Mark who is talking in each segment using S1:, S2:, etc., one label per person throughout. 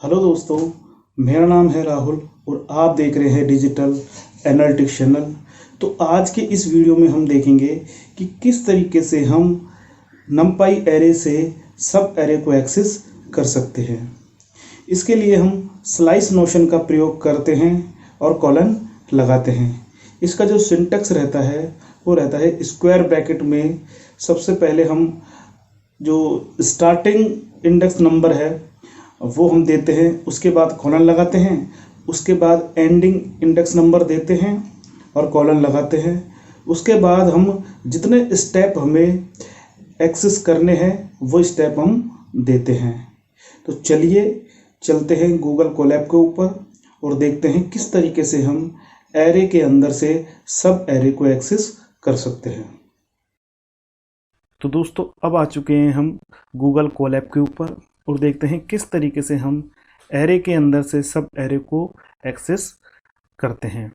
S1: Hello दोस्तों, मेरा नाम है राहुल और आप देख रहे हैं डिजिटल एनालिटिक्स चैनल। तो आज के इस वीडियो में हम देखेंगे कि किस तरीके से हम नमपाई एरे से सब एरे को एक्सेस कर सकते हैं। इसके लिए हम स्लाइस नोशन का प्रयोग करते हैं और कॉलन लगाते हैं। इसका जो सिंटैक्स रहता है वो रहता है स्क्वायर ब्रैकेट में सबसे पहले हम जो स्टार्टिंग इंडेक्स नंबर है वो हम देते हैं, उसके बाद कॉलन लगाते हैं, उसके बाद एंडिंग इंडेक्स नंबर देते हैं और कॉलन लगाते हैं। उसके बाद हम जितने स्टेप हमें एक्सेस करने हैं वो स्टेप हम देते हैं। तो चलिए चलते हैं गूगल कोलैब के ऊपर और देखते हैं किस तरीके से हम एरे के अंदर से सब एरे को एक्सेस कर सकते हैं। तो दोस्तों अब आ चुके हैं हम गूगल कोलैब के ऊपर और देखते हैं किस तरीके से हम एरे के अंदर से सब एरे को एक्सेस करते हैं।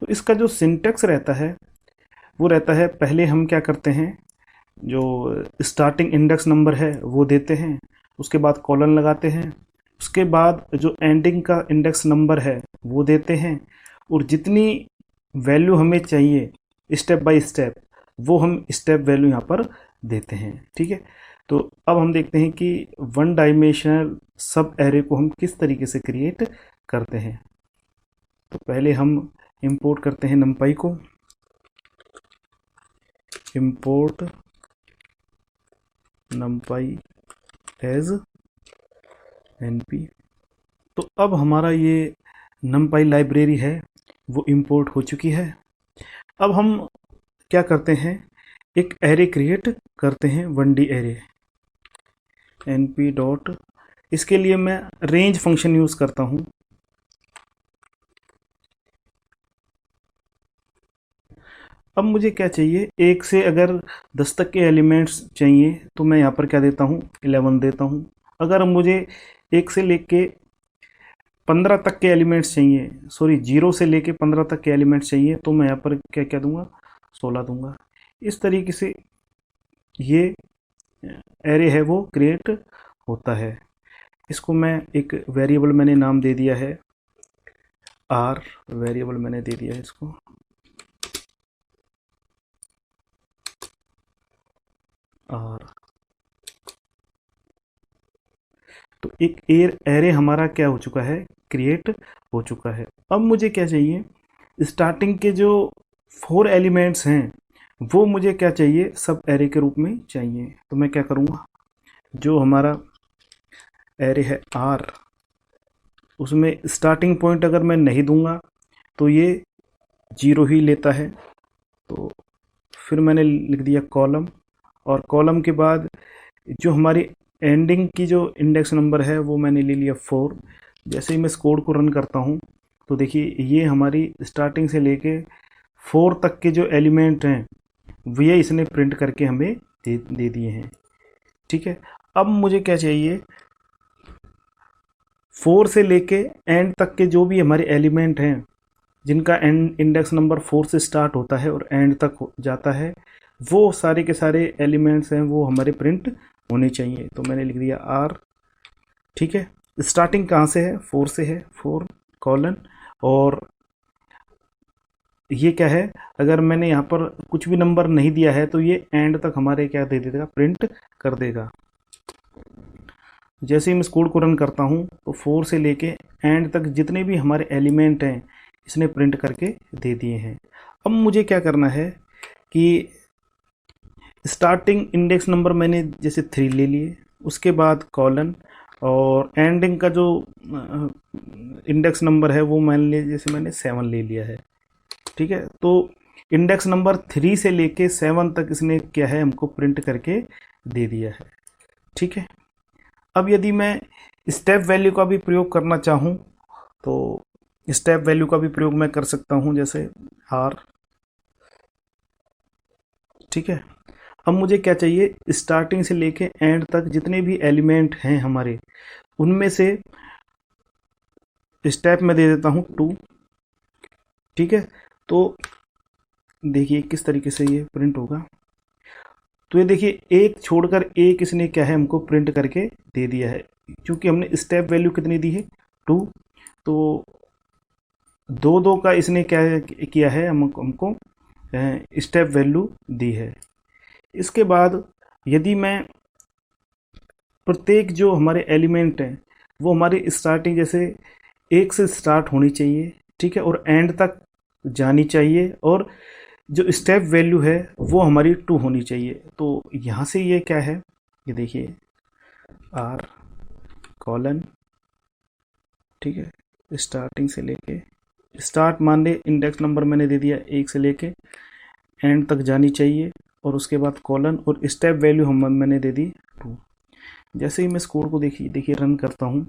S1: तो इसका जो सिंटैक्स रहता है वो रहता है, पहले हम क्या करते हैं, जो स्टार्टिंग इंडेक्स नंबर है वो देते हैं, उसके बाद कॉलन लगाते हैं, उसके बाद जो एंडिंग का इंडेक्स नंबर है वो देते हैं और जितनी वैल्यू हमें चाहिए स्टेप बाय स्टेप वो हम स्टेप वैल्यू यहाँ पर देते हैं। ठीक है, तो अब हम देखते हैं कि वन डायमेंशनल सब एरे को हम किस तरीके से क्रिएट करते हैं। तो पहले हम इंपोर्ट करते हैं numpy को, इंपोर्ट numpy एज np। तो अब हमारा ये numpy लाइब्रेरी है वो इंपोर्ट हो चुकी है। अब हम क्या करते हैं, एक एरे क्रिएट करते हैं 1D एरे np डॉट, इसके लिए मैं रेंज फंक्शन यूज करता हूं। अब मुझे क्या चाहिए, एक से अगर 10 तक के एलिमेंट्स चाहिए तो मैं यहाँ पर क्या देता हूँ, 11 देता हूँ। अगर मुझे एक से लेके 15 तक के एलिमेंट्स चाहिए, सॉरी 0 से लेके 15 तक के एलिमेंट्स चाहिए तो मैं यहाँ पर क्या क्या दूंगा, 16 दूंगा। इस तरीके से ये एरे है वो क्रिएट होता है। इसको मैं एक वेरिएबल मैंने नाम दे दिया है आर, वेरिएबल मैंने दे दिया है इसको आर। तो एक एरे हमारा क्या हो चुका है, क्रिएट हो चुका है। अब मुझे क्या चाहिए, स्टार्टिंग के जो 4 एलिमेंट्स हैं वो मुझे क्या चाहिए, सब एरे के रूप में चाहिए। तो मैं क्या करूँगा, जो हमारा एरे है आर उसमें स्टार्टिंग पॉइंट अगर मैं नहीं दूंगा तो ये 0 ही लेता है। तो फिर मैंने लिख दिया कॉलम, और कॉलम के बाद जो हमारी एंडिंग की जो इंडेक्स नंबर है वो मैंने ले लिया 4। जैसे ही मैं इस कोड को रन करता हूँ तो देखिए ये हमारी स्टार्टिंग से लेके 4 तक के जो एलिमेंट हैं वो ये इसने प्रिंट करके हमें दे दिए हैं। ठीक है, अब मुझे क्या चाहिए, 4 से लेके एंड तक के जो भी हमारे एलिमेंट हैं जिनका एंड इंडेक्स नंबर 4 से स्टार्ट होता है और एंड तक जाता है, वो सारे के सारे एलिमेंट्स हैं वो हमारे प्रिंट होने चाहिए। तो मैंने लिख दिया आर। ठीक है, स्टार्टिंग कहाँ से है, 4 से है, 4 कॉलन, और ये क्या है, अगर मैंने यहाँ पर कुछ भी नंबर नहीं दिया है तो ये एंड तक हमारे क्या दे देगा, प्रिंट कर देगा। जैसे ही मैं इस कोड को रन करता हूँ तो 4 से लेके एंड तक जितने भी हमारे एलिमेंट हैं इसने प्रिंट करके दे दिए हैं। अब मुझे क्या करना है कि स्टार्टिंग इंडेक्स नंबर मैंने जैसे 3 ले लिए, उसके बाद कॉलन, और एंडिंग का जो इंडेक्स नंबर है वो मान लीजिए जैसे मैंने 7 ले लिया है। ठीक है, तो इंडेक्स नंबर 3 से लेके 7 तक इसने क्या है, हमको प्रिंट करके दे दिया है। ठीक है, अब यदि मैं स्टेप वैल्यू का भी प्रयोग करना चाहूँ तो स्टेप वैल्यू का भी प्रयोग मैं कर सकता हूँ, जैसे आर। ठीक है, अब मुझे क्या चाहिए, स्टार्टिंग से लेके एंड तक जितने भी एलिमेंट हैं हमारे उनमें से स्टेप में दे देता हूँ 2। ठीक है, तो देखिए किस तरीके से ये प्रिंट होगा। तो ये देखिए एक छोड़कर एक इसने क्या है हमको प्रिंट करके दे दिया है। क्योंकि हमने स्टेप वैल्यू कितनी दी है 2, तो 2 का इसने क्या किया है, हमको स्टेप वैल्यू दी है। इसके बाद यदि मैं प्रत्येक जो हमारे एलिमेंट हैं वो हमारी स्टार्टिंग जैसे 1 से स्टार्ट होनी चाहिए, ठीक है, और एंड तक जानी चाहिए, और जो स्टेप वैल्यू है वो हमारी 2 होनी चाहिए। तो यहाँ से ये क्या है, ये देखिए आर कॉलन, ठीक है, स्टार्टिंग से लेके स्टार्ट मान ले इंडेक्स नंबर मैंने दे दिया 1 से लेके एंड तक जानी चाहिए, और उसके बाद कॉलन और स्टेप वैल्यू मैंने दे दी 2। जैसे ही मैं इस कोड को देखिए रन करता हूँ,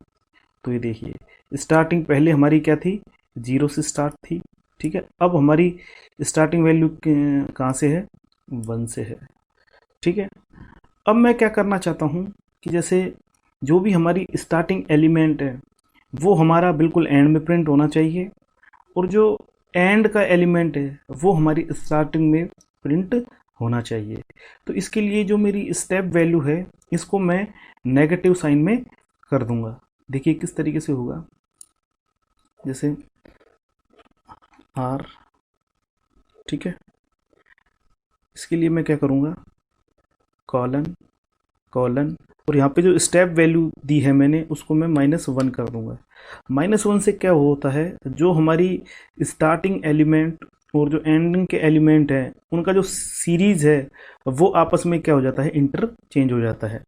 S1: तो ये देखिए स्टार्टिंग पहले हमारी क्या थी, 0 से स्टार्ट थी, ठीक है। अब हमारी स्टार्टिंग वैल्यू कहाँ से है, 1 से है, ठीक है। अब मैं क्या करना चाहता हूँ कि जैसे जो भी हमारी स्टार्टिंग एलिमेंट है वो हमारा बिल्कुल एंड में प्रिंट होना चाहिए, और जो एंड का एलिमेंट है वो हमारी स्टार्टिंग में प्रिंट होना चाहिए। तो इसके लिए जो मेरी स्टेप वैल्यू है इसको मैं नेगेटिव साइन में कर दूंगा। देखिए किस तरीके से होगा, जैसे आर, ठीक है, इसके लिए मैं क्या करूँगा, कॉलन कॉलन, और यहाँ पे जो स्टेप वैल्यू दी है मैंने उसको मैं -1 कर दूंगा। -1 से क्या होता है, जो हमारी स्टार्टिंग एलिमेंट और जो एंडिंग के एलिमेंट हैं उनका जो सीरीज है वो आपस में क्या हो जाता है, इंटरचेंज हो जाता है।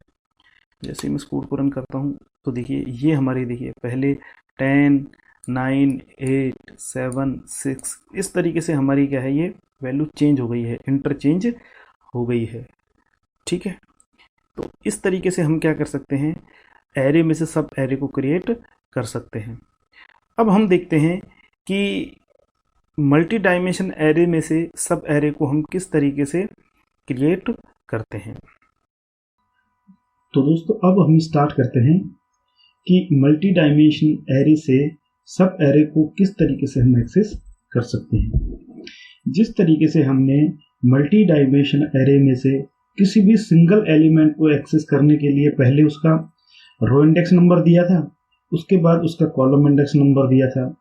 S1: जैसे मैं इस कोड को रन करता हूँ तो देखिए ये हमारी, देखिए पहले 10, 9, 8, 7, 6 इस तरीके से हमारी क्या है, ये वैल्यू चेंज हो गई है, इंटरचेंज हो गई है, ठीक है। तो इस तरीके से हम क्या कर सकते हैं, एरे में से सब एरे को क्रिएट कर सकते हैं। अब हम देखते हैं कि मल्टी डायमेंशन एरे में से सब एरे को हम किस तरीके से क्रिएट करते हैं। तो दोस्तों अब हम स्टार्ट करते हैं कि मल्टी डायमेंशन एरे से सब एरे को किस तरीके से हम एक्सेस कर सकते हैं। जिस तरीके से हमने मल्टी डायमेंशन एरे में से किसी भी सिंगल एलिमेंट को एक्सेस करने के लिए पहले उसका रो इंडेक्स नंबर दिया था, उसके बाद उसका कॉलम इंडेक्स नंबर दिया था,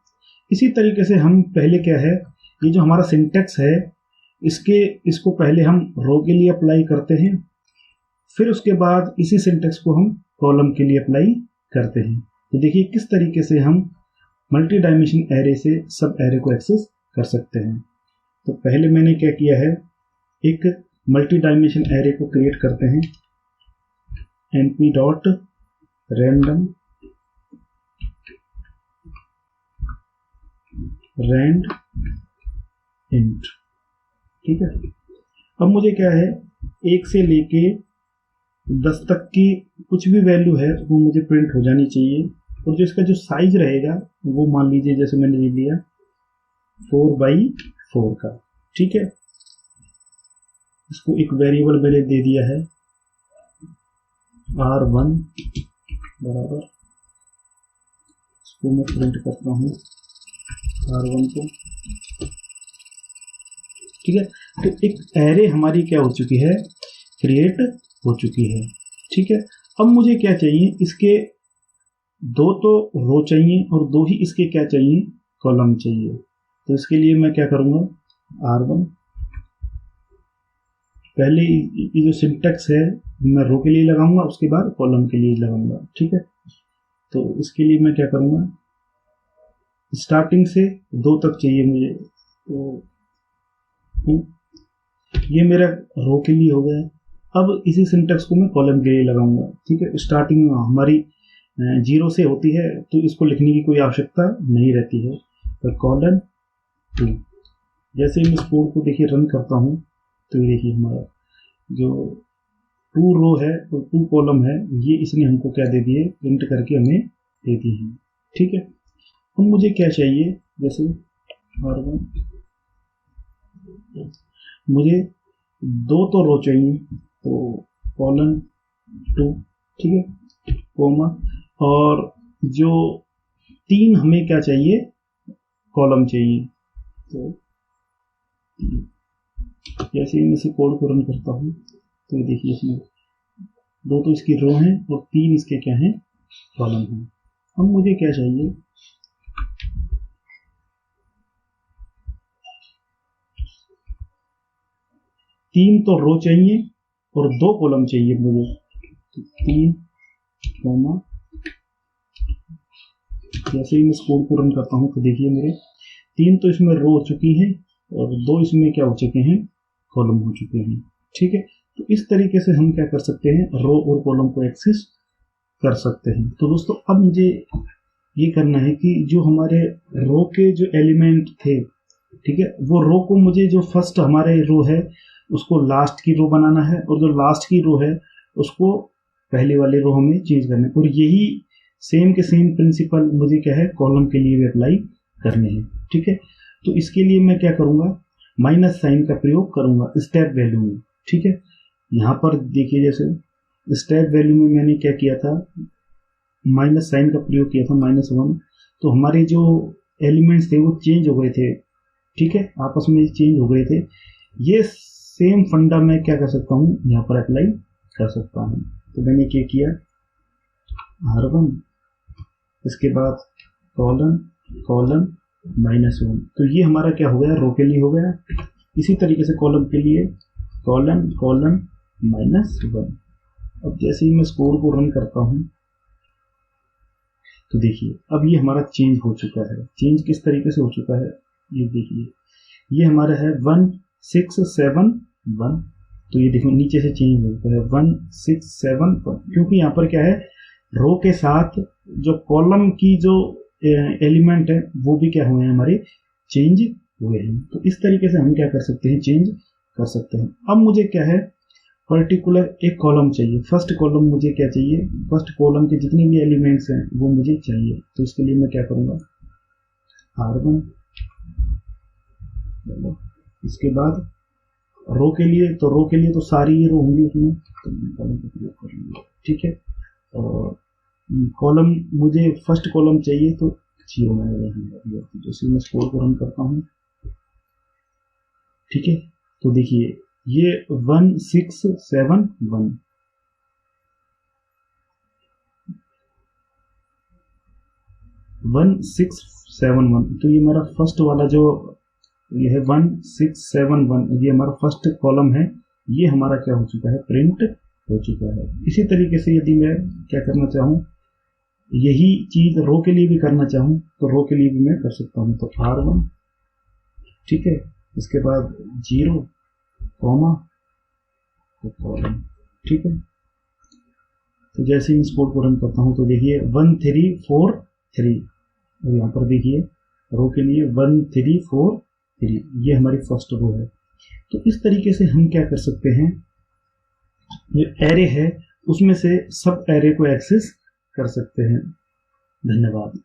S1: इसी तरीके से हम पहले क्या है, ये जो हमारा सिंटेक्स है इसको पहले हम रो के लिए अप्लाई करते हैं, फिर उसके बाद इसी सिंटेक्स को हम कॉलम के लिए अप्लाई करते हैं। तो देखिए किस तरीके से हम मल्टी डायमेंशन एरे से सब एरे को एक्सेस कर सकते हैं। तो पहले मैंने क्या किया है, एक मल्टी डायमेंशन एरे को क्रिएट करते हैं, np.random rand int, ठीक है। अब मुझे क्या है, 1 से लेके 10 तक की कुछ भी वैल्यू है वो मुझे प्रिंट हो जानी चाहिए, और जो इसका जो साइज रहेगा वो मान लीजिए जैसे मैंने ले लिया 4x4 का, ठीक है। इसको एक वेरिएबल मैंने दे दिया है r1 बराबर, इसको मैं प्रिंट करता हूँ r1 को, ठीक है। तो एक एरे हमारी क्या हो चुकी है, क्रिएट हो चुकी है, ठीक है। अब मुझे क्या चाहिए, इसके 2 तो रो चाहिए और 2 ही इसके क्या चाहिए, कॉलम चाहिए। तो इसके लिए मैं क्या करूँगा, r1 पहले ये जो सिंटेक्स है मैं रो के लिए लगाऊंगा, उसके बाद कॉलम के लिए लगाऊंगा, ठीक है। तो इसके लिए मैं क्या करूँगा, स्टार्टिंग से 2 तक चाहिए मुझे, तो ये मेरा रो के लिए हो गया। अब इसी सिंटेक्स को मैं कॉलम के लिए लगाऊंगा, ठीक है। स्टार्टिंग हमारी 0 से होती है तो इसको लिखने की कोई आवश्यकता नहीं रहती है, तो कॉलन 2। जैसे ही मैं इस कोड को देखिए रन करता हूँ तो ये देखिए हमारा जो 2 रो है और 2 कॉलम है ये इसने हमको क्या दे दिए, प्रिंट करके हमें दे दिए हैं, ठीक है। अब मुझे क्या चाहिए, जैसे r1 मुझे 2 तो रो चाहिए, तो कॉलन 2, ठीक है, कोमा, और जो 3 हमें क्या चाहिए, कॉलम चाहिए। तो जैसे ही मैं इसे कोड को रन करता हूँ तो देखिए इसमें 2 तो इसकी रो हैं और 3 इसके क्या हैं, कॉलम है। अब मुझे क्या चाहिए, तीन तो रो चाहिए और 2 कॉलम चाहिए मुझे। तो 3 कॉमा, जैसे ही मैं इस कोड को रन करता हूँ तो देखिए मेरे 3 तो इसमें रो हो चुकी हैं और 2 इसमें क्या हो चुके हैं, कॉलम हो चुके हैं। ठीक है, तो इस तरीके से हम क्या कर सकते हैं, रो और कॉलम को एक्सेस कर सकते हैं। तो दोस्तों अब मुझे ये करना है कि जो हमारे रो के जो एलिमेंट थे, ठीक है, वो रो को मुझे जो फर्स्ट हमारे रो है उसको लास्ट की रो बनाना है और जो लास्ट की रो है उसको पहले वाले रो हमें चेंज करना है। और यही सेम के सेम प्रिंसिपल मुझे क्या है, कॉलम के लिए भी अप्लाई करने हैं। ठीक है, तो इसके लिए मैं क्या करूंगा, माइनस साइन का प्रयोग करूंगा स्टेप वैल्यू में। ठीक है, यहाँ पर देखिए जैसे स्टेप वैल्यू में मैंने क्या किया था, माइनस साइन का प्रयोग किया था -1, तो हमारे जो एलिमेंट्स थे वो चेंज हो गए थे। ठीक है, आपस में चेंज हो गए थे। ये सेम फंडा मैं क्या कर सकता हूँ, यहाँ पर अप्लाई कर सकता हूँ। तो मैंने क्या किया, R1, इसके बाद कॉलन कॉलन -1, तो ये हमारा क्या हो गया, रो के लिए हो गया। इसी तरीके से कॉलम के लिए कॉलन कॉलन -1। अब जैसे ही मैं इस कोड को रन करता हूँ तो देखिए अब ये हमारा चेंज हो चुका है। चेंज किस तरीके से हो चुका है, ये देखिए, ये हमारा है 1671, तो ये देखो नीचे से चेंज हो चुका है 1671, क्योंकि यहाँ पर क्या है, रो के साथ जो कॉलम की जो एलिमेंट है वो भी क्या हुए हैं, हमारे चेंज हुए हैं। तो इस तरीके से हम क्या कर सकते हैं, चेंज कर सकते हैं। अब मुझे क्या है, पर्टिकुलर एक कॉलम चाहिए, फर्स्ट कॉलम मुझे क्या चाहिए, फर्स्ट कॉलम के जितने भी एलिमेंट्स हैं वो मुझे चाहिए। तो इसके लिए मैं क्या करूँगा, R1, इसके बाद रो के लिए, तो रो के लिए तो सारी ये रो होंगी उसमें, तो कॉलम का प्रयोग कर लूँगा। ठीक है, और कॉलम मुझे फर्स्ट कॉलम चाहिए तो 0 मैंने दिया। तो जैसे मैं स्कोर को रन करता हूँ, ठीक है, तो देखिए ये 1671, 1671, तो ये मेरा फर्स्ट वाला जो ये है 1671, ये हमारा फर्स्ट कॉलम है, ये हमारा क्या हो चुका है, प्रिंट हो चुका है। इसी तरीके से यदि मैं क्या करना चाहूँ, यही चीज रो के लिए भी करना चाहूँ तो रो के लिए भी मैं कर सकता हूँ। तो R1, ठीक है, इसके बाद 0 कॉमा तो कॉलम। ठीक है, तो जैसे ही इस कोड को रन करता हूँ तो देखिए 1343, और यहाँ पर देखिए रो के लिए 1343, ये हमारी फर्स्ट रो है। तो इस तरीके से हम क्या कर सकते हैं, जो एरे है उसमें से सब एरे को एक्सेस कर सकते हैं। धन्यवाद।